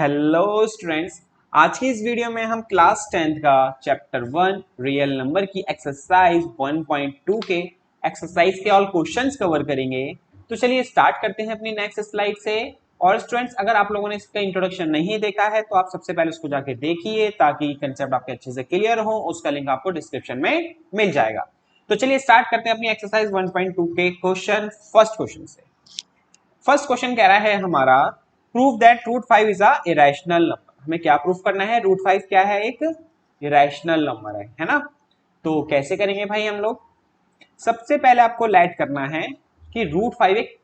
Hello students. आज की इस वीडियो में हम क्लास 10th का चैप्टर 1 रियल नंबर की एक्सरसाइज 1.2 के एक्सरसाइज के ऑल क्वेश्चंस कवर करेंगे। तो चलिए स्टार्ट करते हैं अपनी नेक्स्ट स्लाइड से। और स्टूडेंट्स, अगर आप लोगों ने इसका इंट्रोडक्शन नहीं देखा है तो आप सबसे पहले उसको जाके देखिए ताकि कंसेप्ट आपके अच्छे से क्लियर हो। उसका लिंक आपको डिस्क्रिप्शन में मिल जाएगा। तो चलिए स्टार्ट करते हैं अपनी एक्सरसाइज 1.2 के क्वेश्चन। फर्स्ट क्वेश्चन से। फर्स्ट क्वेश्चन कह रहा है हमारा, prove that root 5 is a irrational number. हमें क्या प्रूफ करना है? रूट 5 क्या है? एक इरेशनल नंबर है ना। तो कैसे करेंगे भाई हम लोग? सबसे पहले आपको लेट करना है कि रूट 5 एक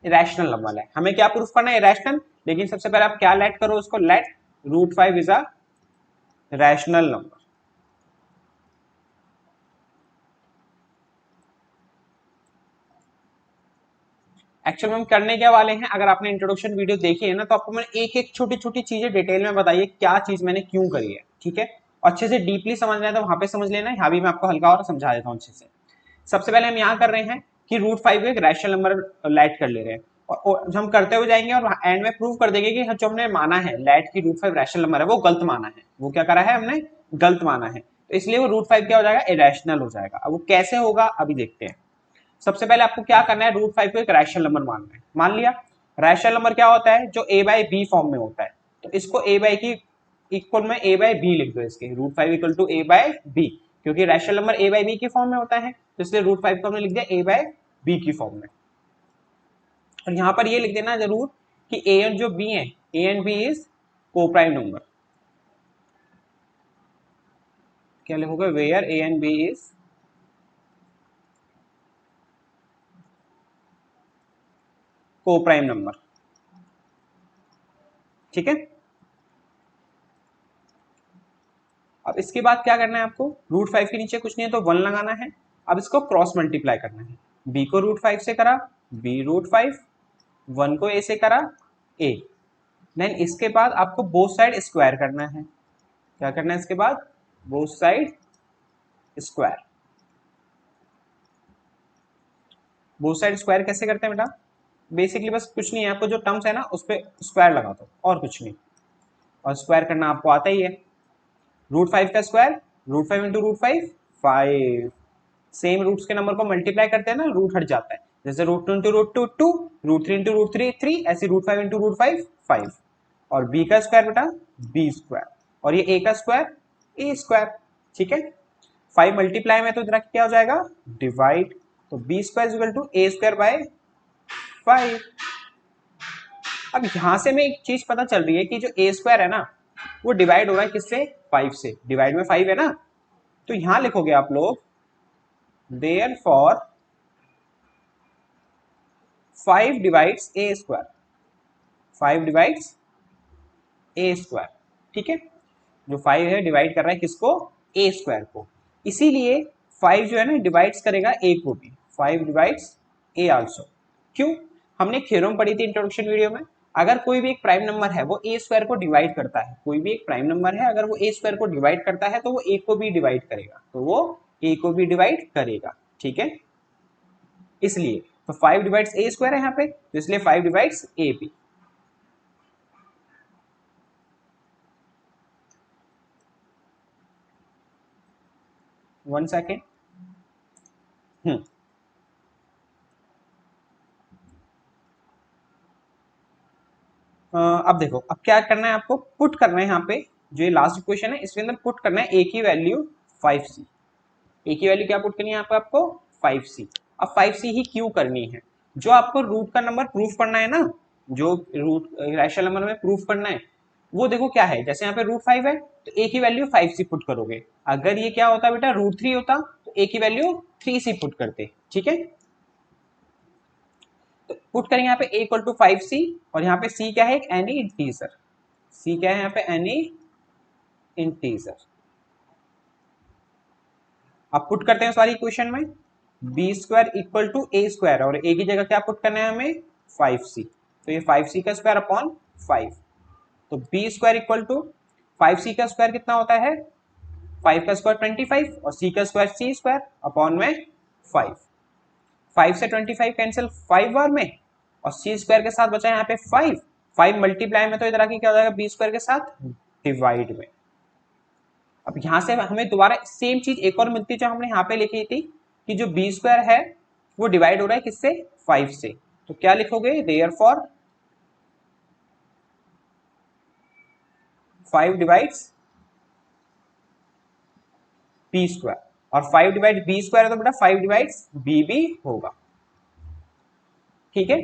इरेशनल नंबर है। हमें क्या प्रूफ करना है? इरेशनल। लेकिन सबसे पहले आप क्या लेट करो उसको? Let root 5 is a rational number. Actual में हम करने क्या वाले हैं, अगर आपने इंट्रोडक्शन वीडियो देखी है ना तो आपको मैंने एक एक छोटी छोटी चीजें डिटेल में बताइए क्या चीज मैंने क्यों करी है, ठीक है। अच्छे से डीपली समझना है तो वहां पे समझ लेना है, यहाँ भी मैं आपको हल्का और समझा देता हूँ अच्छे से। सबसे पहले हम यहाँ कर रहे हैं कि रूट 5 एक रैशनल नंबर लेट कर ले रहे हैं और हम करते हुए जाएंगे और एंड में प्रूव कर देंगे कि जो हमने माना है लेट की रूट 5 रैशनल नंबर है वो गलत माना है। वो क्या करा है हमने? गलत माना है। तो इसलिए वो रूट 5 क्या हो जाएगा? इरेशनल हो जाएगा। अब वो कैसे होगा अभी देखते हैं। सबसे पहले आपको क्या करना है? रूट 5 को एक रैशनल नंबर मानना है। मान लिया। रैशनल नंबर क्या होता है? जो ए बाई बी फॉर्म में होता है। तो इसको ए बाई की इक्वल में ए बाई बी लिख दो। इसके root 5 equal to a by b, क्योंकि rational number a by b की फॉर्म में होता है तो इसलिए रूट 5 को हमने लिख दिया ए बाई बी की फॉर्म में। और यहां पर ये लिख देना जरूर कि ए एंड जो बी है, a and b is coprime number. क्या लिखोगे? Where a and b is coprime number, ठीक है। अब इसके बाद क्या करना है आपको? रूट 5 के नीचे कुछ नहीं है तो 1 लगाना है। अब इसको क्रॉस मल्टीप्लाई करना है। बी को रूट 5 से करा बी रूट 5, 1 को ए से करा ए। देन इसके बाद आपको बोथ साइड स्क्वायर करना है। क्या करना है इसके बाद? Both side square. Both side square कैसे करते हैं बेटा? बेसिकली बस कुछ नहीं है, आपको जो टर्म्स है ना उस पर स्क्वायर लगा दो और कुछ नहीं। और स्क्वायर करना आपको आता ही है। रूट 5 का square root 5 into root 5 5। Same roots के नंबर को मल्टीप्लाई करते हैं ना, रूट हट जाता है। जैसे root 2 into root 2 2, root 3 into root 3 3, ऐसे रूट 5 इंटू रूट 5 5। और बी का स्क्वायर बेटा बी स्क्वायर, और ये ए का स्क्वायर ए स्क्वायर, ठीक है। 5 मल्टीप्लाई में तो इधर क्या हो जाएगा? डिवाइड। तो b square equal to a square by 5। अब यहां से हमें एक चीज पता चल रही है कि जो ए स्क्वायर है ना वो डिवाइड हो रहा है किससे? 5 से। डिवाइड में 5 है ना, तो यहां लिखोगे आप लोग देयरफॉर 5 डिवाइड्स ए स्क्वायर। 5 डिवाइड्स ए स्क्वायर, ठीक है। जो 5 है डिवाइड कर रहा है किसको? ए स्क्वायर को। इसीलिए 5 जो है ना डिवाइड्स करेगा ए को भी। 5 डिवाइड्स ए आल्सो। क्यों? हमने थ्योरम पढ़ी थी इंट्रोडक्शन वीडियो में। अगर कोई भी एक प्राइम नंबर है वो ए स्क्वायर को डिवाइड करता है, कोई भी एक प्राइम नंबर है अगर वो ए स्क्वायर को डिवाइड करता है तो वो ए को भी डिवाइड करेगा, तो वो ए को भी डिवाइड करेगा, ठीक है। इसलिए तो 5 डिवाइड्स ए स्क्वायर है यहाँ पे, तो इसलिए 5 डिवाइड्स ए भी। One second. अब देखो, अब क्या करना है आपको? पुट करना है यहाँ पे जो ये लास्ट इक्वेशन है इसके अंदर पुट करना है ए की वैल्यू 5c। ए की वैल्यू क्या पुट करनी है यहाँ पे आपको? 5c। अब 5c ही क्यों करनी है? जो आपको रूट का नंबर प्रूफ करना है ना, जो रूट रैशनल नंबर में प्रूफ करना है वो देखो क्या है। जैसे यहाँ पे रूट 5 है तो ए की वैल्यू 5c पुट करोगे। अगर ये क्या होता बेटा रूट 3 होता तो ए की वैल्यू 3c पुट करते, ठीक है। तो पुट करेंगे यहाँ पे a इक्वल टू 5c, और यहाँ पे c क्या है? एक एनी इंटीजर। c क्या है यहाँ पे? Any integer. अब पुट करते हैं सारी इक्वेशन में। B square equal to a square, और ए की जगह क्या पुट करना है हमें? 5c। तो ये 5c का स्क्वायर अपॉन 5। तो b square equal to 5c का स्क्वायर कितना होता है? 5 का स्क्वायर 25, और c का स्क्वायर c स्क्वायर अपॉन में 5। 5 से 25 कैंसिल 5 बार में, और c स्क्वायर के साथ बचा यहाँ पे 5। 5 मल्टीप्लाई में तो इधर आके क्या हो जाएगा बी स्क्वायर के साथ डिवाइड में। अब यहां से हमें दोबारा सेम चीज एक और मिलती है जो हमने यहाँ पे लिखी थी कि जो बी स्क्वायर है वो डिवाइड हो रहा है किससे 5 से। तो क्या लिखोगे देयरफॉर 5 डिवाइड्स बी स्क्वायर, और 5 डिवाइड बी स्क्वायर है तो बेटा 5 डिवाइड्स बी भी होगा। ठीक है,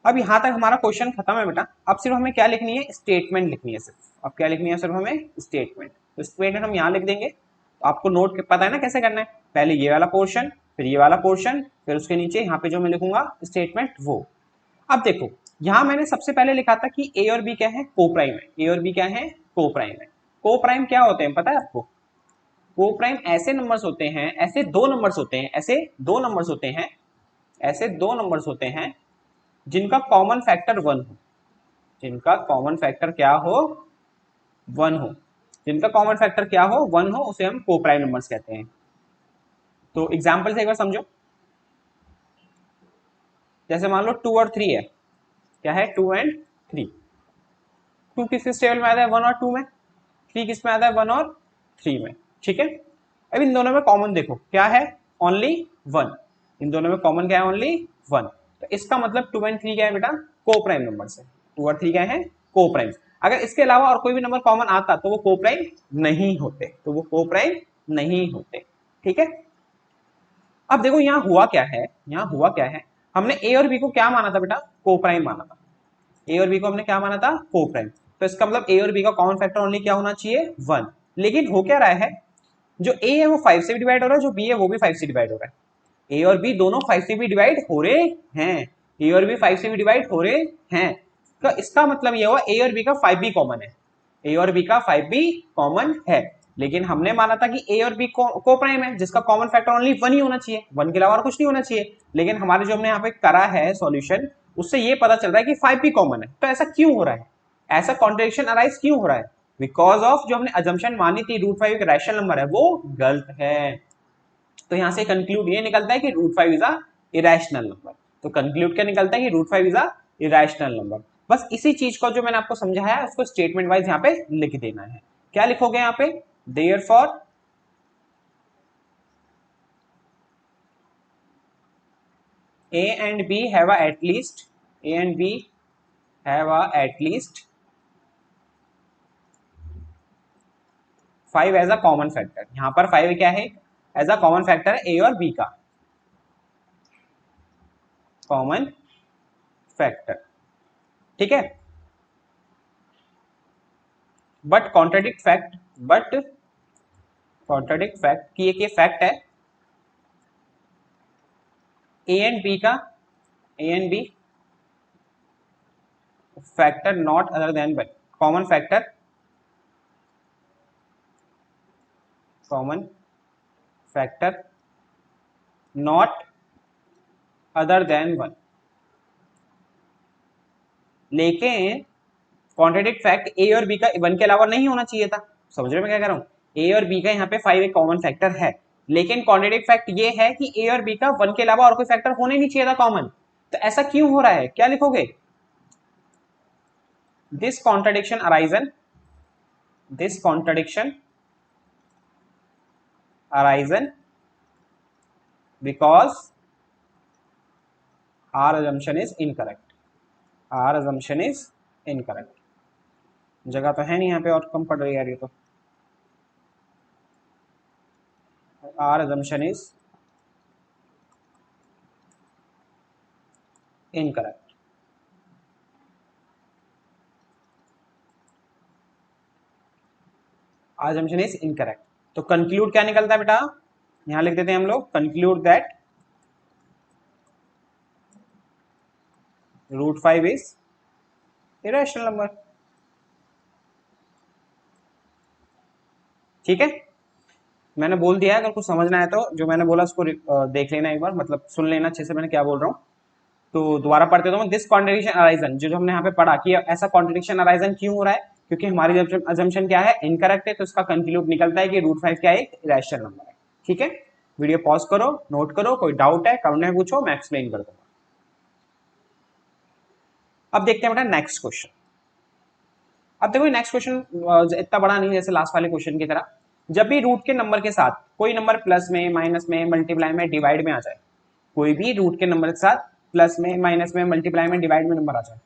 अब यहां तक हमारा क्वेश्चन खत्म है बेटा। अब सिर्फ हमें क्या लिखनी है, स्टेटमेंट लिखनी है सिर्फ। अब क्या लिखनी है सिर्फ हमें स्टेटमेंट। तो स्टेटमेंट हम यहाँ लिख देंगे। तो आपको नोट पता है ना कैसे करना है, पहले ये वाला पोर्शन, फिर ये वाला पोर्शन, फिर उसके नीचे यहाँ पे जो मैं लिखूंगा स्टेटमेंट वो। अब देखो यहां मैंने सबसे पहले लिखा था कि ए और बी क्या है, को प्राइम है। ए और बी क्या है, को प्राइम है। को प्राइम क्या होते हैं पता है आपको, को प्राइम ऐसे नंबर्स होते हैं, ऐसे दो नंबर्स होते हैं, ऐसे दो नंबर्स होते हैं, ऐसे दो नंबर्स होते हैं जिनका कॉमन फैक्टर 1 हो, जिनका कॉमन फैक्टर क्या हो 1 हो, जिनका कॉमन फैक्टर क्या हो 1 हो, उसे हम को प्राइम नंबर्स कहते हैं। तो एग्जांपल से एक बार समझो, जैसे मान लो 2 और 3 है, क्या है 2 एंड 3। 2 किस टेबल में आता है 1 और 2 में, 3 किस में आता है 1 और 3 में। ठीक है, अब इन दोनों में कॉमन देखो क्या है, ओनली 1। इन दोनों में कॉमन क्या है, ओनली 1। तो इसका मतलब 2 एंड 3 क्या है बेटा, को प्राइम नंबर है। 2 और 3 क्या है, को प्राइम। अगर इसके अलावा और कोई भी नंबर कॉमन आता तो वो को प्राइम नहीं होते, तो वो को प्राइम नहीं होते। ठीक है, अब देखो यहाँ हुआ क्या है, यहाँ हुआ क्या है, हमने ए और बी को क्या माना था बेटा, को प्राइम माना था। ए और बी को हमने क्या माना था, को प्राइम। तो इसका मतलब ए और बी का कॉमन फैक्टर ओनली क्या होना चाहिए 1। लेकिन हो क्या रहा है, जो ए है वो 5 से भी डिवाइड हो रहा है, जो बी है वो भी 5 से डिवाइड हो रहा है। ए और बी दोनों 5 से भी डिवाइड हो रहे हैं, ए और बी 5 से भी डिवाइड हो रहे हैं। तो इसका मतलब ये हुआ ए और बी का 5 भी कॉमन है, ए और बी का 5 भी कॉमन है। लेकिन हमने माना था कि ए और बी को प्राइम है, जिसका कॉमन फैक्टर ओनली 1 ही होना चाहिए, 1 के अलावा और कुछ नहीं होना चाहिए। लेकिन हमारे जो हमने यहाँ पे करा है सॉल्यूशन, उससे ये पता चल रहा है कि 5 भी कॉमन है। तो ऐसा क्यों हो रहा है, ऐसा कॉन्ट्रडिक्शन अराइज क्यों हो रहा है, बिकॉज ऑफ जो हमने अजम्पशन मानी थी √5 एक रैशनल नंबर है, वो गलत है। तो यहां से कंक्लूड ये निकलता है कि √5 इज अ इरेशनल नंबर। तो कंक्लूड क्या निकलता है कि √5 इज अ इरेशनल नंबर। बस इसी चीज को जो मैंने आपको समझाया है उसको स्टेटमेंट वाइज यहाँ पे लिख देना है। क्या लिखोगे यहाँ पे, therefore A and B have a at least, A and B have a at least 5 as a common factor. यहां पर 5 क्या है, एज अ कॉमन फैक्टर है ए और बी का कॉमन फैक्टर। ठीक है, but contradict fact, but contradict fact कि एक ये फैक्ट है ए एंड बी का, a and b factor not other than common factor, common factor not other than 1। लेकिन कॉन्ट्राडिक्ट फैक्ट ए और बी का 1 के अलावा नहीं होना चाहिए था। समझ रहे हो मैं क्या कह रहा हूँ, ए और बी का यहाँ पे 5 एक कॉमन फैक्टर है, लेकिन कॉन्ट्राडिक्ट फैक्ट ये है कि ए और बी का 1 के अलावा और कोई फैक्टर होने नहीं चाहिए था कॉमन। तो ऐसा क्यों हो रहा है, क्या लिखोगे, this contradiction arisen, this contradiction arisen because our assumption is incorrect, our assumption is incorrect. जगह तो है नहीं यहाँ पे और कम पड़ रही है ये तो, our assumption is incorrect. assumption is incorrect. तो कंक्लूड क्या निकलता है बेटा, यहां लिख देते हैं हम लोग, conclude that √5 is irrational number. ठीक है, मैंने बोल दिया है, अगर कुछ समझना है तो जो मैंने बोला उसको देख लेना एक बार, मतलब सुन लेना अच्छे से मैंने क्या बोल रहा हूँ। तो दोबारा पढ़ते तो दिस कॉन्ट्रडिक्शन अराइजन, जो हमने यहाँ पे पढ़ा कि ऐसा कॉन्ट्रडिक्शन अराइजन क्यों हो रहा है, क्योंकि हमारी अजम्पशन क्या है, इनकरेक्ट है। तो इसका कंक्लूड निकलता है कि √5 क्या है, एक इरेशनल नंबर है। ठीक है, वीडियो पॉज करो, नोट करो, कोई डाउट है कमेंट में पूछो, मैं एक्सप्लेन कर दूंगा। अब देखते हैं बेटा नेक्स्ट क्वेश्चन। अब देखो नेक्स्ट क्वेश्चन इतना बड़ा नहीं जैसे लास्ट वाले क्वेश्चन की तरह। जब भी रूट के नंबर के साथ कोई नंबर प्लस में, माइनस में, मल्टीप्लाई में, डिवाइड में आ जाए, कोई भी रूट के नंबर के साथ प्लस में, माइनस में, मल्टीप्लाई में, डिवाइड में नंबर आ जाए,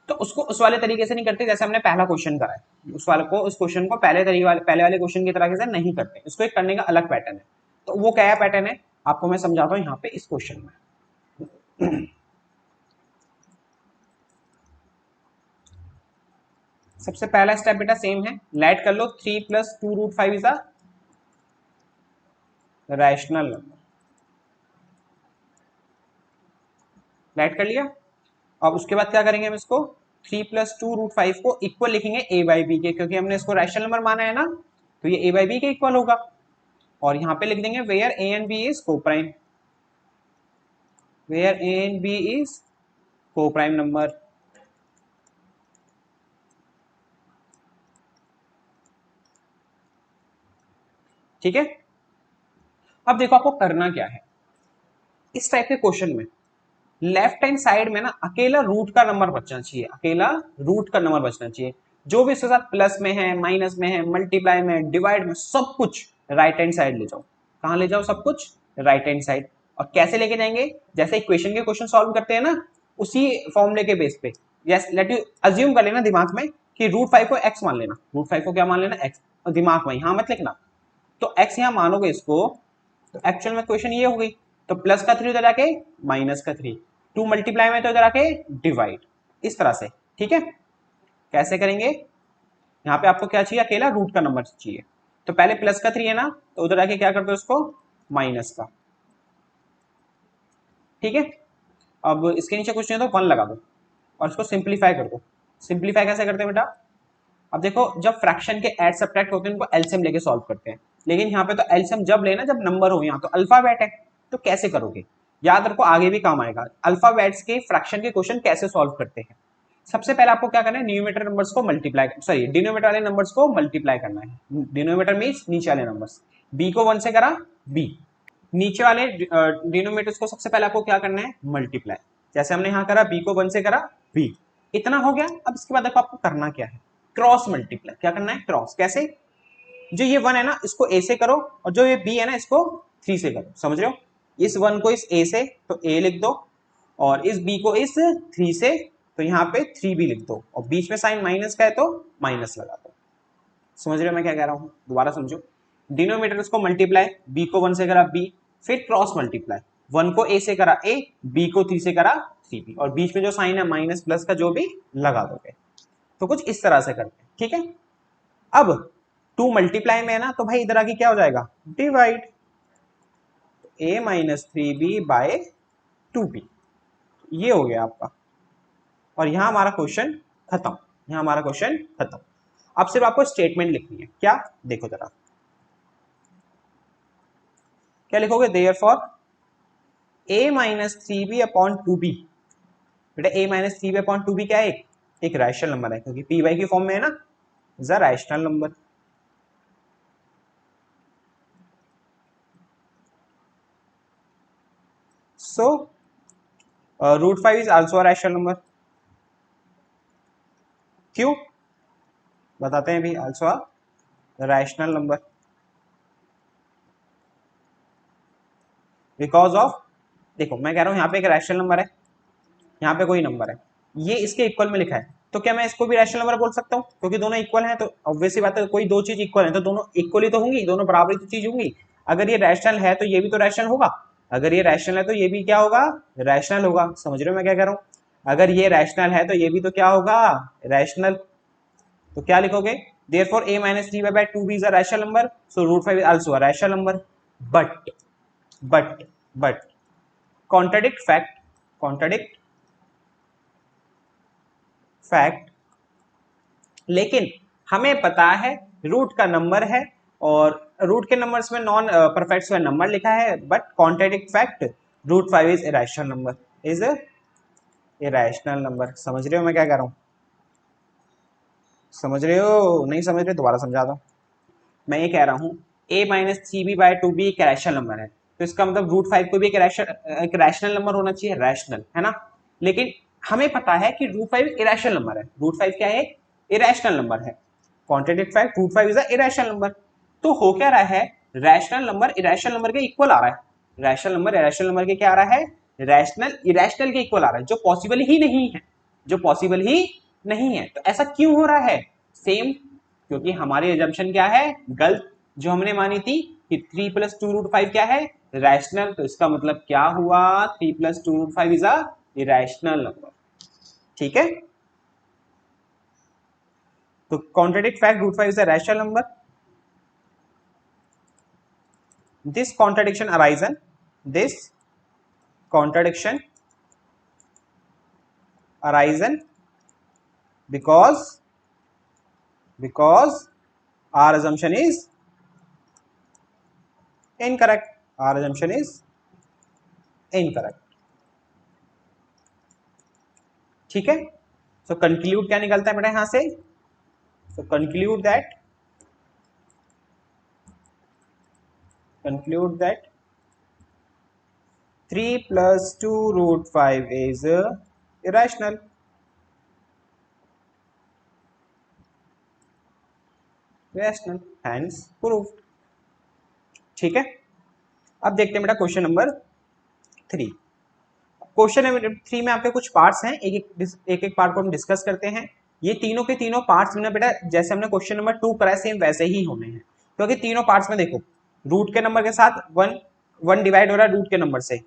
तो उसको उस वाले तरीके से नहीं करते जैसे हमने पहला क्वेश्चन करा है। उस क्वेश्चन को पहले वाले क्वेश्चन की तरह से नहीं करते, इसको एक करने का अलग पैटर्न है। तो वो क्या पैटर्न है आपको मैं समझाता हूँ यहाँ पे इस क्वेश्चन में। सबसे पहला स्टेप बेटा सेम है, लेट कर लो 3 + 2√5 is a rational number. Let कर लिया। अब उसके बाद क्या करेंगे हम इसको 3 + 2√5 को इक्वल लिखेंगे a/b के, क्योंकि हमने इसको रैशनल नंबर माना है ना, तो ये a/b के इक्वल होगा। और यहाँ पे लिख देंगे where a and b is coprime, where a and b is coprime number. ठीक है। अब देखो आपको करना क्या है इस टाइप के क्वेश्चन में। लेफ्ट हैंड साइड में ना अकेला रूट का नंबर बचना चाहिए, अकेला रूट का नंबर बचना चाहिए। जो भी इसके साथ प्लस में है, माइनस में है, मल्टीप्लाई में, डिवाइड में, सब कुछ राइट हैंड साइड ले जाओ। कहां ले जाओ सब कुछ? Right hand side. और कैसे लेके जाएंगे? जैसे इक्वेशन के क्वेश्चन सॉल्व करते हैं ना, उसी फॉर्मूले के बेस पे। यस, लेट यू अज्यूम कर लेना दिमाग में कि √5 को x मान लेना। √5 को क्या मान लेना? x। और दिमाग में यहां मत लिखना। तो x यहां मानोगे इसको, तो एक्चुअल में क्वेश्चन ये हो गई। तो प्लस का 3 उधर आके माइनस का 3, 2 मल्टीप्लाई में तो उधर आके डिवाइड, इस तरह से। ठीक है। कैसे करेंगे? यहाँ पे आपको क्या चाहिए? अकेला रूट का नंबर चाहिए। तो पहले प्लस का 3 है ना, तो उधर आके क्या करते हो उसको माइनस का। ठीक है। अब इसके नीचे कुछ नहीं तो 1 लगा दो और इसको सिंप्लीफाई कर दो। सिंप्लीफाई कैसे करते हैं बेटा? अब देखो जब फ्रैक्शन के ऐड सब्ट्रैक्ट होते हैं उनको एलसीएम लेके सॉल्व करते हैं, लेकिन यहाँ पे तो एलसीएम जब लेना जब नंबर हो, यहाँ तो अल्फाबेट है। तो कैसे करोगे? याद रखो आगे भी काम आएगा। अल्फाबेट्स के फ्रैक्शन के क्वेश्चन कैसे सॉल्व करते हैं। सबसे पहले आपको क्या करना है, न्यूमेरेटर नंबर्स को मल्टीप्लाई, सॉरी डिनोमिनेटर वाले नंबर्स को मल्टीप्लाई करना है। डिनोमिनेटर मींस नीचे वाले नंबर्स। बी को 1 से करा बी, नीचे वाले डिनोमिनेटर्स को सबसे पहले आपको क्या करना है? मल्टीप्लाई। जैसे हमने यहाँ करा बी को 1 से करा बी, इतना हो गया। अब इसके बाद देखो आपको करना क्या है, क्रॉस मल्टीप्लाई। क्या करना है? क्रॉस। कैसे? जो ये 1 है ना इसको a से करो, और जो ये b है ना इसको 3 से करो। समझ रहे हो? इस 1 को इस a से तो a लिख दो, और इस b को इस 3 से तो यहाँ पे 3b लिख दो, और बीच में साइन माइनस का है तो माइनस लगा दो। समझ रहे हो मैं क्या कह रहा हूँ? दोबारा समझो। डिनोमिनेटर्स को मल्टीप्लाई, b को 1 से करा b, फिर क्रॉस मल्टीप्लाई, 1 को a से करा a, b को 3 से करा 3b, और बीच में जो साइन है माइनस प्लस का जो भी लगा दोगे। तो कुछ इस तरह से करते हैं। ठीक है। अब 2 मल्टीप्लाई में है ना, तो भाई इधर आके क्या हो जाएगा? Divide. a - 3b bye 2b, ये हो गया आपका। और यहां हमारा क्वेश्चन खत्म, यहां हमारा क्वेश्चन खत्म। अब सिर्फ आपको स्टेटमेंट लिखनी है। क्या? देखो जरा क्या लिखोगे? Therefore a - 3b upon 2b। बेटा a - 3b अपॉन 2b क्या है? एक रैशनल नंबर है, क्योंकि py की फॉर्म में है ना, is a rational number. So √5 is also a rational number. क्यों? बताते हैं भी। Also a rational number because of, देखो मैं कह रहा हूं यहाँ पे एक रैशनल नंबर है, यहाँ पे कोई नंबर है, ये इसके इक्वल में लिखा है, तो क्या मैं इसको भी रैशनल नंबर बोल सकता हूँ? क्योंकि दोनों इक्वल हैं, तो ऑब्वियसली बात है, कोई दो चीज इक्वल है तो दोनों इक्वल ही तो होंगी, दोनों बराबर ही तो चीज होंगी। अगर ये रैशनल है तो ये भी तो रैशनल होगा, अगर ये रैशनल है तो ये भी क्या होगा? रैशनल होगा। समझ रहे हो मैं क्या कह रहा हूँ? अगर ये रैशनल है तो ये भी तो क्या होगा? रैशनल। तो क्या लिखोगे? therefore a - 3b by 2b is a rational number, so √5 is also a rational number. but but contradict fact, लेकिन हमें पता है रूट का नंबर है, और रूट के नंबर्स में नॉन परफेक्ट नंबर लिखा है, but contradict fact, √5 is irrational number, is irrational number. समझ रहे हो मैं क्या कह रहा हूँ? समझ रहे हो? नहीं समझ रहे? दोबारा समझा दो। मैं ये कह रहा हूँ a - 3b by 2b एक रैशनल नंबर है, तो इसका मतलब √5 को भी एक रैशनल नंबर होना चाहिए, रैशनल है ना। लेकिन हमें पता है कि रूट 5 इरेशनल नंबर है, रूट 5 क्या है, इरेशनल नंबर है, contradict fact, root 5 is a irrational number. तो हो क्या रहा है, रैशनल नंबर इरेशनल नंबर के इक्वल आ रहा है, रैशनल नंबर इरेशनल नंबर के क्या आ रहा है, रैशनल इरेशनल के इक्वल आ रहा है, जो पॉसिबल ही नहीं है, जो पॉसिबल ही नहीं है। तो ऐसा क्यों हो रहा है, सेम, क्योंकि हमारी एजम्पशन क्या है, गलत, जो हमने मानी थी कि 3 + 2 रूट 5 क्या है, रैशनल। तो इसका मतलब क्या हुआ, 3 + 2 root 5 is a irrational number. ठीक है, तो contradict fact, root 5 is a rational number. This contradiction arisen because our assumption is incorrect, our assumption is incorrect। ठीक है, सो कंक्लूड क्या निकलता है बेटा यहां से, so conclude that 3 + 2 root 5 is irrational। rational, hence proved। ठीक है, अब देखते हैं बेटा क्वेश्चन नंबर 3। क्वेश्चन नंबर 3 में आपके कुछ पार्ट्स हैं, एक एक पार्ट को हम डिस्कस करते हैं। ये तीनों के तीनों पार्ट्स में बेटा जैसे हमने क्वेश्चन नंबर 2 कराया सेम वैसे ही होने हैं, क्योंकि तीनों पार्ट्स में देखो रूट के नंबर के साथ 1 डिवाइड हो रहा है रूट के नंबर से,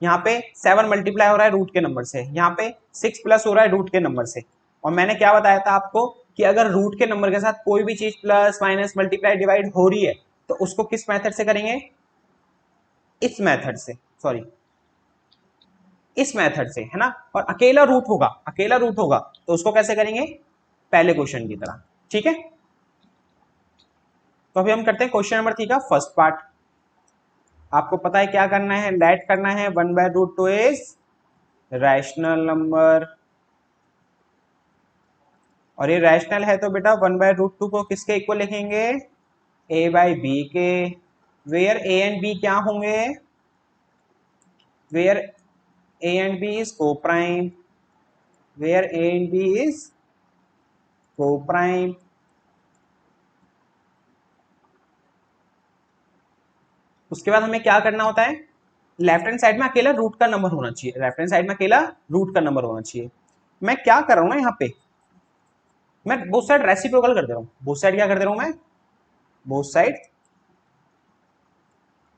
यहाँ पे 7 मल्टीप्लाई हो रहा है रूट के नंबर से, यहाँ पे 6 प्लस हो रहा है रूट के नंबर से। और मैंने क्या बताया था आपको कि अगर रूट के नंबर के साथ कोई भी चीज प्लस माइनस मल्टीप्लाई डिवाइड हो रही है तो उसको किस मेथड से करेंगे, इस मेथड से, सॉरी इस मेथड से, है ना। और अकेला रूट होगा तो उसको कैसे करेंगे, पहले क्वेश्चन की तरह। ठीक है, तो अभी हम करते हैं क्वेश्चन नंबर 3 का फर्स्ट पार्ट। आपको पता है क्या करना है, लेट करना है 1/√2 इज रैशनल नंबर, और ये रैशनल है तो बेटा 1/√2 को किसके इक्वल लिखेंगे, a/b के, वेयर a एंड b क्या होंगे, where a and b is coprime, where a and b is coprime. उसके बाद हमें क्या करना होता है, लेफ्ट हैंड साइड में अकेला रूट का नंबर होना चाहिए, लेफ्ट हैंड साइड में अकेला रूट का नंबर होना चाहिए। मैं क्या कर रहा हूं ना यहाँ पे, मैं बोथ साइड रेसिप्रोकल कर दे रहा हूँ, बोथ साइड क्या कर दे रहा हूं मैं, बोथ साइड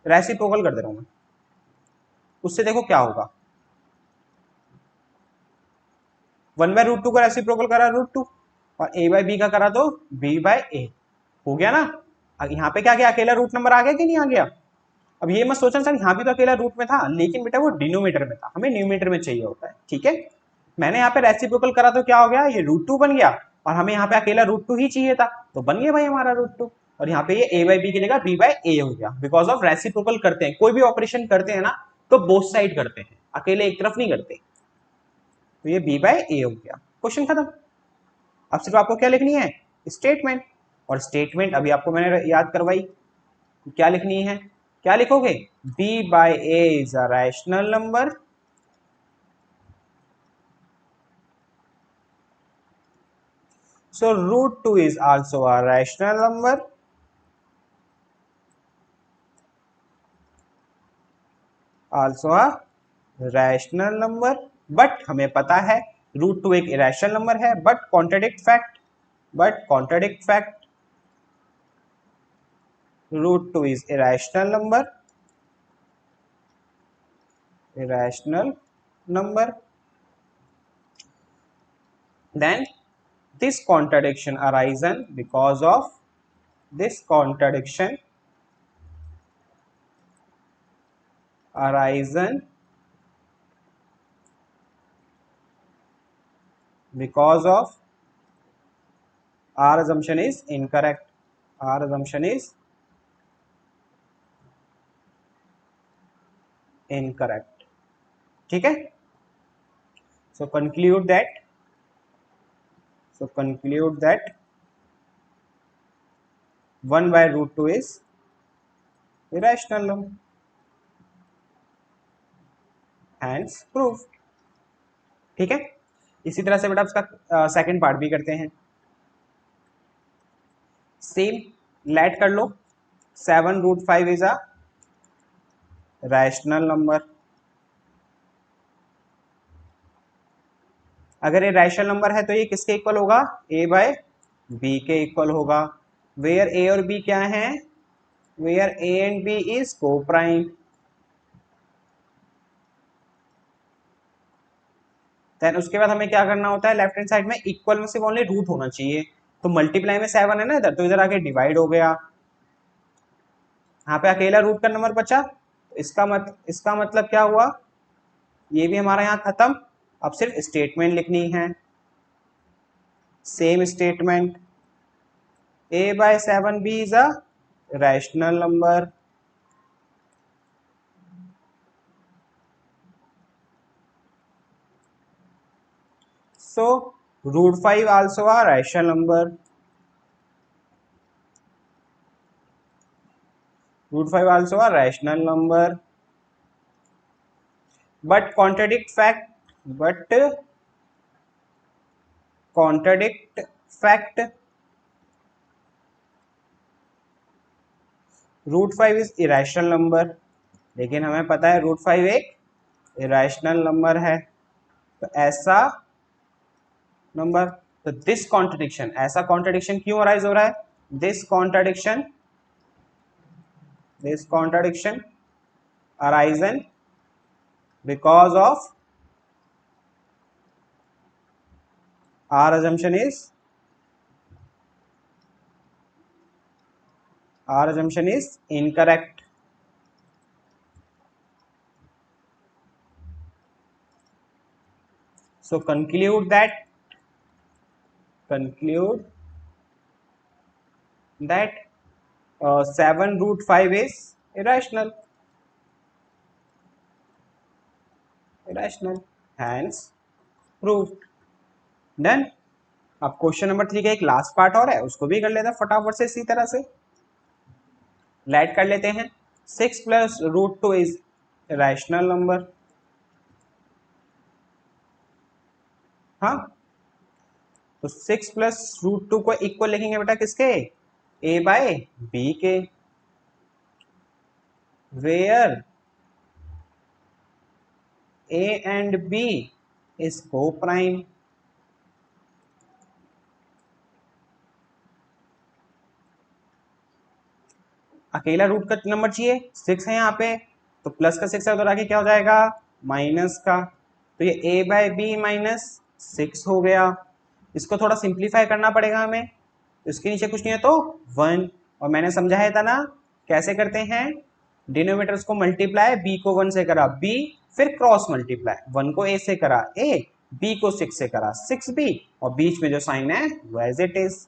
रेसिप्रोकल कर दे रहा हूं मैं। उससे देखो क्या होगा, 1/√2 का रेसिप्रोकल करा √2 और a/b का करा तो b/a, हो गया ना। अब यहाँ पे क्या गया, अकेला रूट नंबर आ गया कि नहीं आ गया। अब ये मत सोचना सर यहाँ भी तो अकेला रूट में था, लेकिन बेटा वो डिनोमीटर में था, हमें न्यूमीटर में चाहिए होता है। ठीक है, मैंने यहाँ पे रेसिप्रोकल करा तो क्या हो गया, ये √2 बन गया, और हमें यहाँ पे अकेला √2 ही चाहिए था तो बन गया भाई हमारा √2। और यहाँ पे ये a/b की जगह b/a हो गया, बिकॉज ऑफ रेसिप्रोकल करते हैं, कोई भी ऑपरेशन करते हैं ना तो बोथ साइड करते हैं, अकेले एक तरफ नहीं करते। तो ये b/a हो गया, क्वेश्चन खत्म। अब सिर्फ आपको क्या लिखनी है, स्टेटमेंट। और स्टेटमेंट अभी आपको मैंने याद करवाई, क्या लिखनी है, क्या लिखोगे, b/a is a rational number, so √2 is also a rational number, but हमें पता है √2 एक इरेशनल नंबर है, but contradict fact √2 is irrational number. Then this contradiction arisen because of this contradiction arisen because of our assumption is incorrect, our assumption is incorrect। ठीक है, so conclude that 1/√2 is irrational number, hence proved। ठीक है। इसी तरह से बेटा उसका second part भी करते हैं। सेम लेट कर लो, 7√5 इज अ रैशनल नंबर। अगर ये रैशनल नंबर है तो ये किसके इक्वल होगा, a बाय बी के इक्वल होगा। वेयर a और b क्या है, where a and b is coprime. Then उसके बाद हमें क्या करना होता है, लेफ्ट हैंड साइड में इक्वल में सिर्फ ओनली रूट होना चाहिए। तो मल्टीप्लाई में 7 है ना इधर, तो इधर आके डिवाइड हो गया, यहाँ पे अकेला रूट का नंबर बचा। इसका मतलब क्या हुआ, ये भी हमारा यहाँ खत्म। अब सिर्फ स्टेटमेंट लिखनी है, same statement, a by 7b is a rational number. So √5 also a rational number. √5 also a rational number. But contradict fact, √5 is irrational number. लेकिन हमें पता है √5 एक इरेशनल नंबर है, तो ऐसा नंबर, तो दिस कॉन्ट्रडिक्शन, ऐसा कॉन्ट्रडिक्शन क्यों अराइज हो रहा है, this contradiction arisen because of our assumption is incorrect. So conclude that 7√5 is irrational. Hence proved. Done. अब क्वेश्चन नंबर 3 का एक लास्ट पार्ट और है, उसको भी कर लेते हैं फटाफट से इसी तरह से। लेट कर लेते हैं, 6 + √2 इज रैशनल नंबर। हाँ, तो 6 + √2 को इक्वल लिखेंगे बेटा किसके, a बाय b के, where a and b is coprime. अकेला रूट का नंबर चाहिए, 6 है यहाँ पे, तो प्लस का 6 है उधर आके क्या हो जाएगा, माइनस का, तो ये a बाय बी -6 हो गया। इसको थोड़ा सिंप्लीफाई करना पड़ेगा हमें, इसके नीचे कुछ नहीं है तो 1, और मैंने समझाया था ना कैसे करते हैं, डिनोमिनेटर्स को मल्टीप्लाई, b को 1 से करा b, फिर क्रॉस मल्टीप्लाई, 1 को a से करा a, b को 6 से करा 6b, और बीच में जो साइन है वो एज इट इज।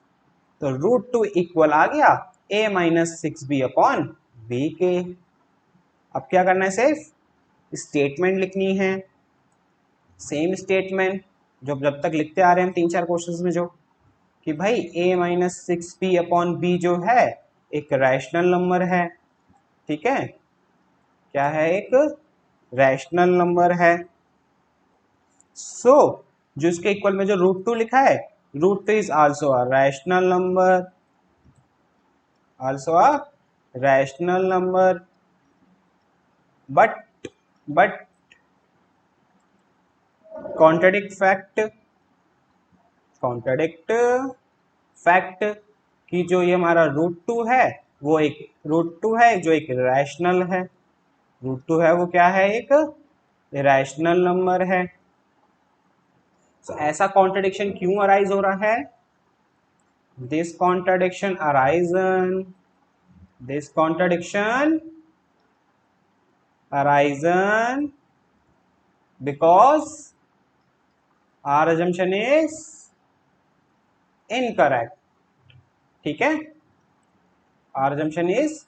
तो √2 इक्वल आ गया a -6b अपॉन b के। अब क्या करना है, सिर्फ स्टेटमेंट लिखनी है, सेम स्टेटमेंट जो जब तक लिखते आ रहे हैं 3-4 क्वेश्चंस में, जो कि भाई a -6b अपॉन b जो है एक रैशनल नंबर है। ठीक है, क्या है, एक रैशनल नंबर है। सो जो इसके इक्वल में जो √2 लिखा है, √2 is also a rational number, also a rational number, but contradict fact कि जो ये हमारा √2 है वो एक √2 है जो एक रैशनल है, √2 है वो क्या है, एक रैशनल नंबर है। तो ऐसा कॉन्ट्रडिक्शन क्यों अराइज हो रहा है, this contradiction arisen because our assumption is incorrect। ठीक है, our assumption is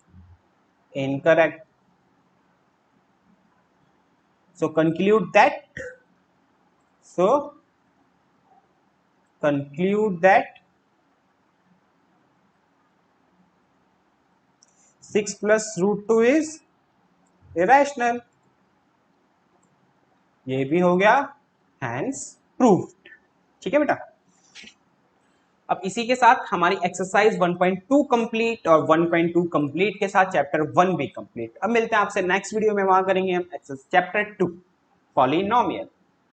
incorrect। so conclude that 6 + √2 is irrational। ये भी हो गया हैंस प्रूव्ड। ठीक है बेटा। अब इसी के साथ हमारी एक्सरसाइज 1.2 कंप्लीट और 1.2 कंप्लीट के साथ चैप्टर 1 भी कंप्लीट। अब मिलते हैं आपसे नेक्स्ट वीडियो में, वहां करेंगे हम चैप्टर 2 पॉलिनोमियल।